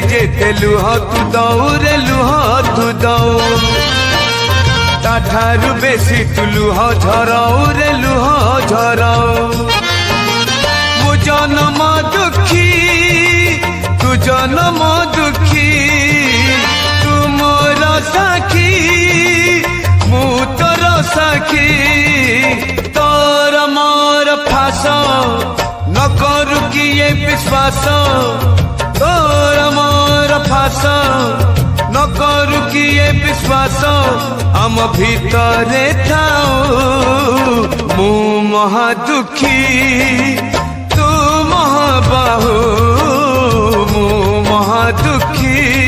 जेते लुह तू दऊ रे लुह तू दऊ ताठारु बेसी तू लुह झराऊ रे लुह झराऊ मु जन्म दुखी तू जन्म दुखी तू मोर साखी मु तोर साखी तोर मोर फास न करू किए विश्वास तोर मोर फास न करू किए विश्वास हम भीतरे थाऊ मु महा दुखी तू महाबाहु मु महा दुखी।